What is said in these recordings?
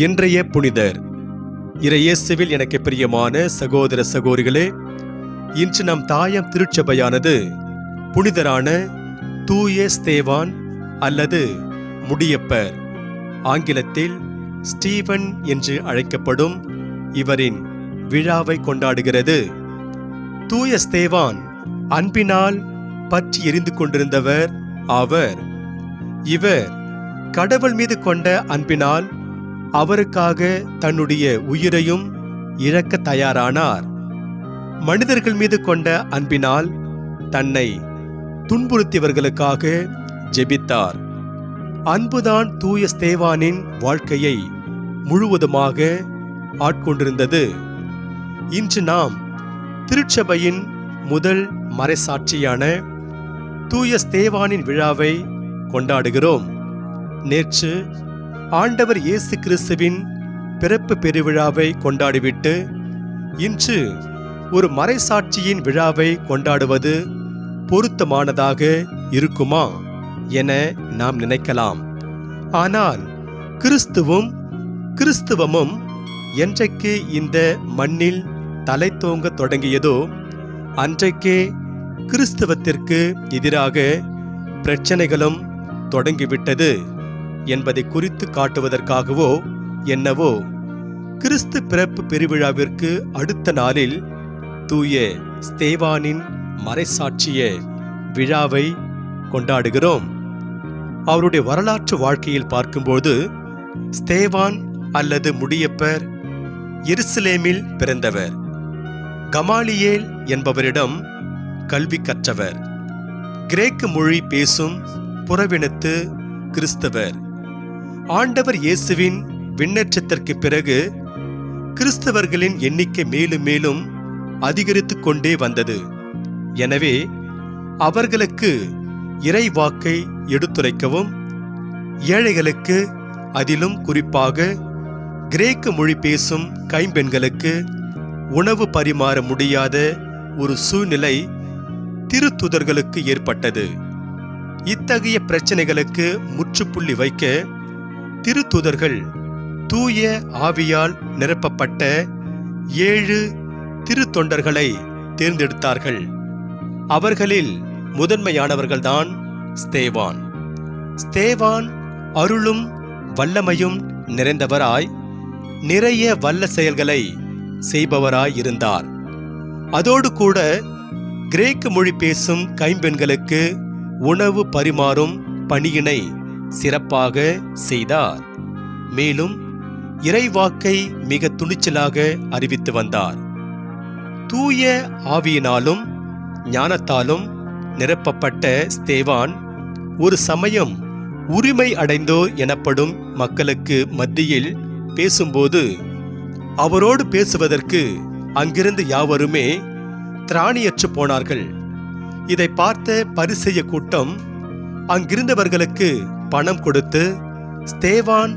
இன்றைய புனிதர். இறையேசுவில் எனக்கு பிரியமான சகோதர சகோதரிகளே, இன்று நம் தாயம் திருச்சபையானது புனிதரான தூய ஸ்தேவான் அல்லது முடியப்பர், ஆங்கிலத்தில் ஸ்டீவன் என்று அழைக்கப்படும் இவரின் விழாவை கொண்டாடுகிறது. தூய ஸ்தேவான் அன்பினால் பற்றி எரிந்து கொண்டிருந்தவர் ஆவர். இவர் கடவுள் மீது கொண்ட அன்பினால் அவருக்காக தன்னுடைய உயிரையும் இழக்க தயாரானார். மனிதர்கள் மீது கொண்ட அன்பினால் தன்னை துன்புறுத்தியவர்களுக்காக ஜெபித்தார். அன்புதான் தூய ஸ்தேவானின் வாழ்க்கையை முழுவதுமாக ஆட்கொண்டிருந்தது. இன்று நாம் திருச்சபையின் முதல் மறைசாட்சியான தூய ஸ்தேவானின் விழாவை கொண்டாடுகிறோம். நேற்று ஆண்டவர் இயேசு கிறிஸ்துவின் பிறப்பு பெருவிழாவை கொண்டாடிவிட்டு இன்று ஒரு மறைசாட்சியின் விழாவை கொண்டாடுவது பொருத்தமானதாக இருக்குமா என நாம் நினைக்கலாம். ஆனால் கிறிஸ்துவமும் என்றைக்கு இந்த மண்ணில் தலை தோங்க தொடங்கியதோ அன்றைக்கே கிறிஸ்துவத்திற்கு எதிராக பிரச்சனைகளும் தொடங்கிவிட்டது என்பதை குறித்து காட்டுவதற்காகவோ என்னவோ கிறிஸ்து பிறப்பு பெருவிழாவிற்கு அடுத்த நாளில் தூய ஸ்தேவானின் மறைசாட்சிய விழாவை கொண்டாடுகிறோம். அவருடைய வரலாற்று வாழ்க்கையில் பார்க்கும்போது ஸ்தேவான் அல்லது முடியப்பர் எருசலேமில் பிறந்தவர். கமாலியேல் என்பவரிடம் கல்வி கற்றவர். கிரேக்க மொழி பேசும் புறவினத்து கிறிஸ்தவர். ஆண்டவர் இயேசுவின் விண்ணேற்றத்திற்கு பிறகு கிறிஸ்தவர்களின் எண்ணிக்கை மேலும் மேலும் அதிகரித்து கொண்டே வந்தது. எனவே அவர்களுக்கு இறை வாக்கை எடுத்துரைக்கவும் ஏழைகளுக்கு, அதிலும் குறிப்பாக கிரேக்க மொழி பேசும் கைம்பெண்களுக்கு உணவு பரிமாற முடியாத ஒரு சூழ்நிலை திருத்தூதர்களுக்கு ஏற்பட்டது. இத்தகைய பிரச்சனைகளுக்கு முற்றுப்புள்ளி வைக்க திருத்தூதர்கள் தூய ஆவியால் நிரப்பப்பட்ட 7 திருத்தொண்டர்களை தேர்ந்தெடுத்தார்கள். அவர்களில் முதன்மையானவர்கள்தான் ஸ்தேவான். ஸ்தேவான் அருளும் வல்லமையும் நிறைந்தவராய் நிறைய வல்ல செயல்களை செய்பவராய் இருந்தார். அதோடு கூட கிரேக்க மொழி பேசும் கைம்பெண்களுக்கு உணவு பரிமாறும் பணியினை சிறப்பாக செய்தார். மேலும் இறைவாக்கை மிக துணிச்சலாக அறிவித்து வந்தார். தூய ஆவியினாலும் ஞானத்தாலும் நிரப்பப்பட்ட ஸ்தேவான் ஒரு சமயம் உரிமை அடைந்தோர் எனப்படும் மக்களுக்கு மத்தியில் பேசும்போது அவரோடு பேசுவதற்கு அங்கிருந்து யாவருமே திராணியற்று போனார்கள். இதை பார்த்த பரிசேய கூட்டம் அங்கிருந்தவர்களுக்கு பணம் கொடுத்து ஸ்தேவான்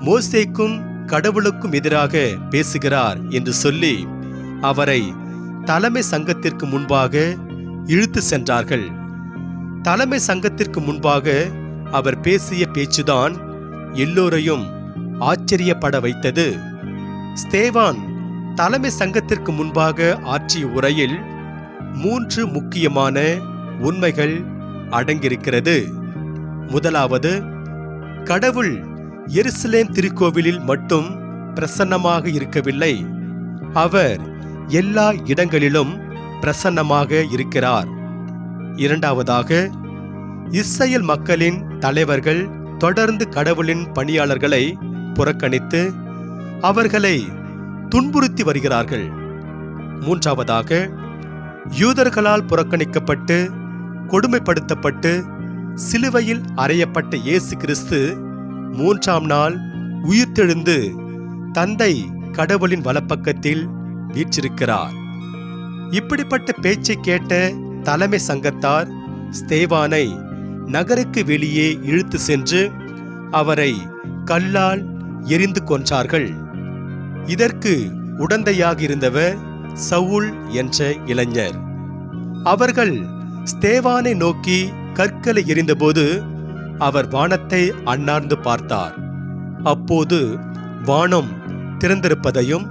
மோசேக்கும் கடவுளுக்கும் எதிராக பேசுகிறார் என்று சொல்லி அவரை தலைமை சங்கத்திற்கு முன்பாக இழுத்து சென்றார்கள். தலைமை சங்கத்திற்கு முன்பாக அவர் பேசிய பேச்சுதான் எல்லோரையும் ஆச்சரியப்பட வைத்தது. ஸ்தேவான் தலைமை சங்கத்திற்கு முன்பாக ஆற்றிய உரையில் 3 முக்கியமான உண்மைகள் அடங்கியிருக்கிறது. முதலாவது, கடவுள் எருசலேம் திருக்கோவிலில் மட்டும் பிரசன்னமாக இருக்கவில்லை, அவர் எல்லா இடங்களிலும் பிரசன்னமாக இருக்கிறார். இரண்டாவதாக, இஸ்ரேல் மக்களின் தலைவர்கள் தொடர்ந்து கடவுளின் பணியாளர்களை புறக்கணித்து அவர்களை துன்புறுத்தி வருகிறார்கள். மூன்றாவதாக, யூதர்களால் புறக்கணிக்கப்பட்டு கொடுமைப்படுத்தப்பட்டு சிலுவையில் அறையப்பட்ட இயேசு கிறிஸ்து 3ஆம் நாள் உயிர்த்தெழுந்து தந்தை கடவுளின் வலப்பக்கத்தில் வீற்றிருக்கிறார். இப்படிப்பட்ட பேச்சை கேட்ட தலைமை சங்கத்தார் ஸ்தேவானை நகருக்கு வெளியே இழுத்து சென்று அவரை கல்லால் எறிந்து கொன்றார்கள். இதற்கு உடந்தையாக இருந்தவர் சவுல் என்ற இளைஞர். அவர்கள் ஸ்தேவானை நோக்கி கற்களை எறிந்தபோது அவர் வானத்தை அண்ணார்ந்து பார்த்தார். அப்போது வானம் திறந்திருப்பதையும்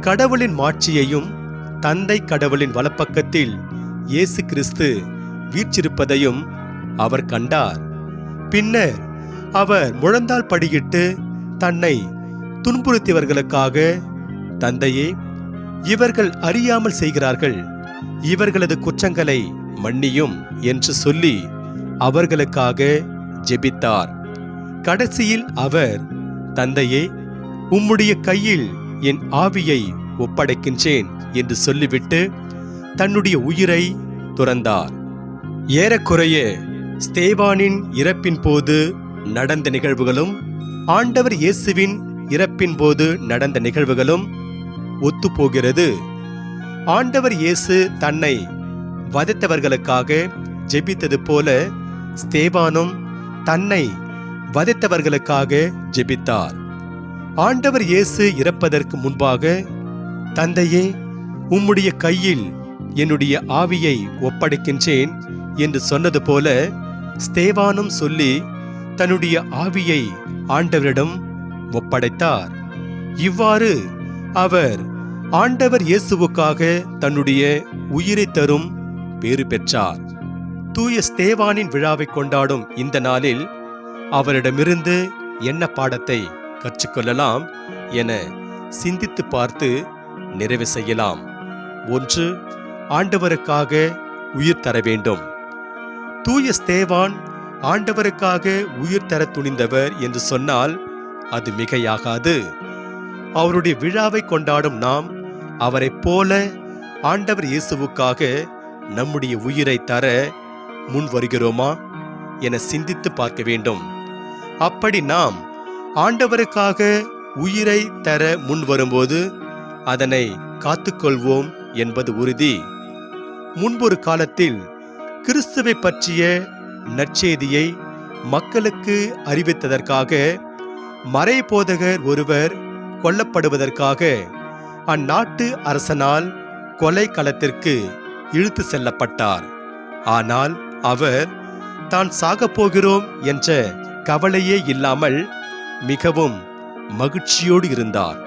கடவுளின் மாட்சியையும் தந்தை கடவுளின் வலப்பக்கத்தில் இயேசு கிறிஸ்து வீற்றிருப்பதையும் அவர் கண்டார். பின்னர் அவர் முழந்தாள் படியிட்டு தன்னை துன்புறுத்தியவர்களுக்காக, தந்தையே, இவர்கள் அறியாமல் செய்கிறார்கள், இவர்களது குற்றங்களை மன்னியும் என்று சொல்லி அவர்களுக்காக ஜெபித்தார். கடைசியில் அவர், தந்தையே, உம்முடைய கையில் என் ஆவியை ஒப்படைக்கின்றேன் என்று சொல்லிவிட்டு தன்னுடைய உயிரை துறந்தார். ஏறக்குறைய ஸ்தேவானின் இறப்பின் போது நடந்த நிகழ்வுகளும் ஆண்டவர் இயேசுவின் இறப்பின் போது நடந்த நிகழ்வுகளும் ஒத்துப்போகிறது. ஆண்டவர் இயேசு தன்னை வதைத்தவர்களுக்காக ஜெபித்தது போல ஸ்தேவானும் தன்னை வதைத்தவர்களுக்காக ஜெபித்தார். ஆண்டவர் இயேசு இறப்பதற்கு முன்பாக, தந்தையே, உம்முடைய கையில் என்னுடைய ஆவியை ஒப்படைக்கின்றேன் என்று சொன்னது போல ஸ்தேவானும் சொல்லி தன்னுடைய ஆவியை ஆண்டவரிடம் ஒப்படைத்தார். இவ்வாறு அவர் ஆண்டவர் இயேசுவுக்காக தன்னுடைய உயிரை தரும் பேறு பெற்றார். தூய ஸ்தேவானின் விழாவை கொண்டாடும் இந்த நாளில் அவரிடமிருந்து என்ன பாடத்தை கற்றுக்கொள்ளலாம் என சிந்தித்து பார்த்து நிறைவு செய்யலாம். 1. ஆண்டவருக்காக உயிர் தர வேண்டும். தூய ஸ்தேவான் ஆண்டவருக்காக உயிர் தர துணிந்தவர் என்று சொன்னால் அது மிகையாகாது. அவருடைய விழாவை கொண்டாடும் நாம் அவரைப் போல ஆண்டவர் இயேசுவுக்காக நம்முடைய உயிரை தர முன் வருகிறோமா என சிந்தித்து பார்க்க வேண்டும். அப்படி நாம் ஆண்டவருக்காக உயிரை தர முன் வரும்போது அதனை காத்துக்கொள்வோம் என்பது உறுதி. முன்பொரு காலத்தில் கிறிஸ்துவை பற்றிய நற்செய்தியை மக்களுக்கு அறிவித்ததற்காக மறைபோதகர் ஒருவர் கொல்லப்படுவதற்காக அந்நாட்டு அரசனால் கொலை களத்திற்கு இழுத்து செல்லப்பட்டார். ஆனால் அவர் தான் சாகப்போகிறோம் என்ற கவலையே இல்லாமல் மிகவும் மகிழ்ச்சியோடு இருந்தார்.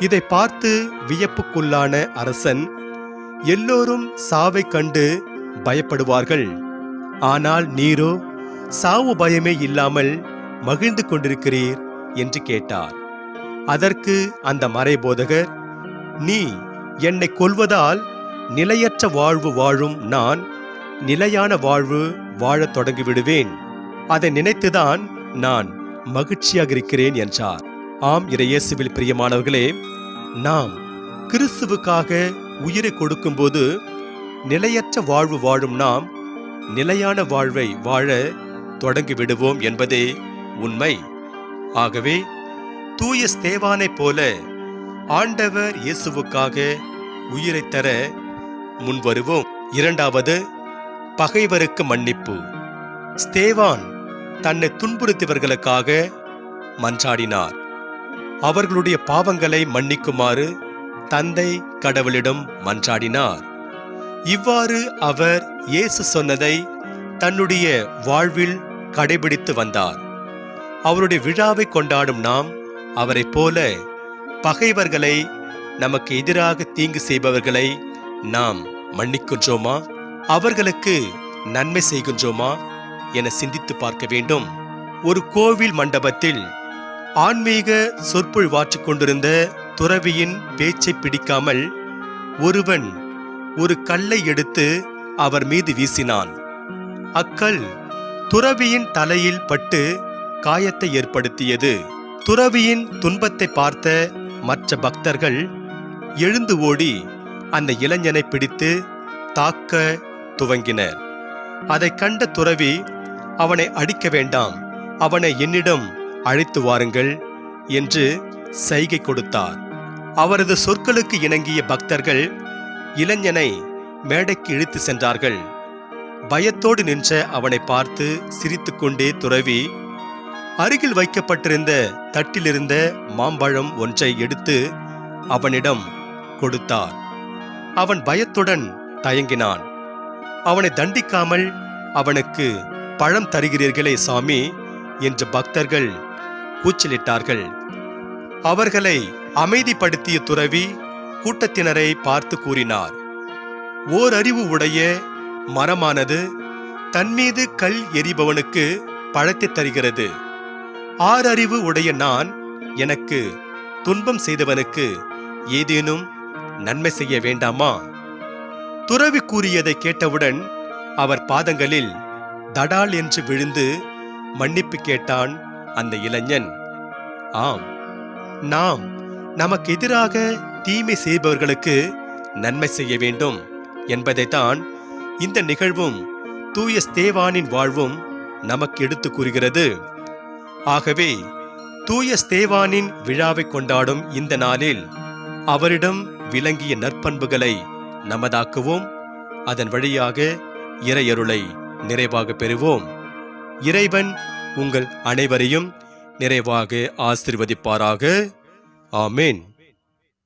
இதை பார்த்து வியப்புக்குள்ளான அரசன், எல்லோரும் சாவை கண்டு பயப்படுவார்கள், ஆனால் நீரோ சாவு பயமே இல்லாமல் மகிழ்ந்து கொண்டிருக்கிறீர் என்று கேட்டார். அதற்கு அந்த மறைபோதகர், நீ என்னை கொல்வதால் நிலையற்ற வாழ்வு வாழும் நான் நிலையான வாழ்வு வாழத் தொடங்கிவிடுவேன். அதை நினைத்துதான் நான் மகிழ்ச்சியாக இருக்கிறேன் என்றார். ஆம், இறையேசுவில் பிரியமானவர்களே, நாம் கிறிஸ்துவுக்காக உயிரை கொடுக்கும்போது நிலையற்ற வாழ்வு வாழும் நாம் நிலையான வாழ்வை வாழ தொடங்கிவிடுவோம் என்பதே உண்மை. ஆகவே தூய ஸ்தேவானைப் போல ஆண்டவர் இயேசுவுக்காக உயிரை தர முன்வருவோம். 2. பகைவருக்கு மன்னிப்பு. ஸ்தேவான் தன்னை துன்புறுத்தியவர்களுக்காக மன்றாடினார். அவர்களுடைய பாவங்களை மன்னிக்குமாறு தந்தை கடவுளிடம் மன்றாடினார். இவ்வாறு அவர் இயேசு சொன்னதை தன்னுடைய வாழ்வில் கடைபிடித்து வந்தார். அவருடைய விழாவை கொண்டாடும் நாம் அவரைப் போல பகைவர்களை, நமக்கு எதிராக தீங்கு செய்பவர்களை நாம் மன்னிக்கின்றோமா, அவர்களுக்கு நன்மை செய்கின்றோமா என சிந்தித்து பார்க்க வேண்டும். ஒரு கோவில் மண்டபத்தில் ஆன்மீக சொற்பொழிவாற்றிக் கொண்டிருந்த துறவியின் பேச்சை பிடிக்காமல் ஒருவன் ஒரு கல்லை எடுத்து அவர் மீது வீசினான். அக்கல் துறவியின் தலையில் பட்டு காயத்தை ஏற்படுத்தியது. துறவியின் துன்பத்தை பார்த்த மற்ற பக்தர்கள் எழுந்து ஓடி அந்த இளைஞனை பிடித்து தாக்க துவங்கினர். அதை கண்ட துறவி, அவனை அடிக்க வேண்டாம், அவனை என்னிடம் அழைத்து வாருங்கள் என்று சைகை கொடுத்தார். அவரது சொற்களுக்கு இணங்கிய பக்தர்கள் இளைஞனை மேடைக்கு இழுத்து சென்றார்கள். பயத்தோடு நின்ற அவனை பார்த்து சிரித்துக்கொண்டே துறவி அருகில் வைக்கப்பட்டிருந்த தட்டிலிருந்த மாம்பழம் ஒன்றை எடுத்து அவனிடம் கொடுத்தார். அவன் பயத்துடன் தயங்கினான். அவனை தண்டிக்காமல், அவனுக்கு பழம் தருகிறீர்களே சாமி என்று பக்தர்கள் கூச்சலிட்டார்கள். அவர்களை அமைதிப்படுத்திய துறவி கூட்டத்தினரை பார்த்து கூறினார், ஓரறிவு உடைய மரமானது தன்மீது கல் எறிபவனுக்கு பழத்தை தருகிறது. ஆறறிவு உடைய நான் எனக்கு துன்பம் செய்தவனுக்கு ஏதேனும் நன்மை செய்ய வேண்டாமா? துறவி கூறியதை கேட்டவுடன் அவர் பாதங்களில் தடால் என்று விழுந்து மன்னிப்பு கேட்டான் அந்த இளைஞன். ஆம், நாம் நமக்கு எதிராக தீமை செய்பவர்களுக்கு நன்மை செய்ய வேண்டும் என்பதைத்தான் இந்த நிகழ்வும் தூய ஸ்தேவானின் வாழ்வும் நமக்கு எடுத்து கூறுகிறது. ஆகவே தூய ஸ்தேவானின் விழாவை கொண்டாடும் இந்த நாளில் அவரிடம் விளங்கிய நற்பண்புகளை நமதாக்குவோம். அதன் வழியாக இறையருளை நிறைவாக பெறுவோம். இறைவன் உங்கள் அனைவரையும் நிறைவாக ஆசீர்வதிப்பாராக. ஆமென்.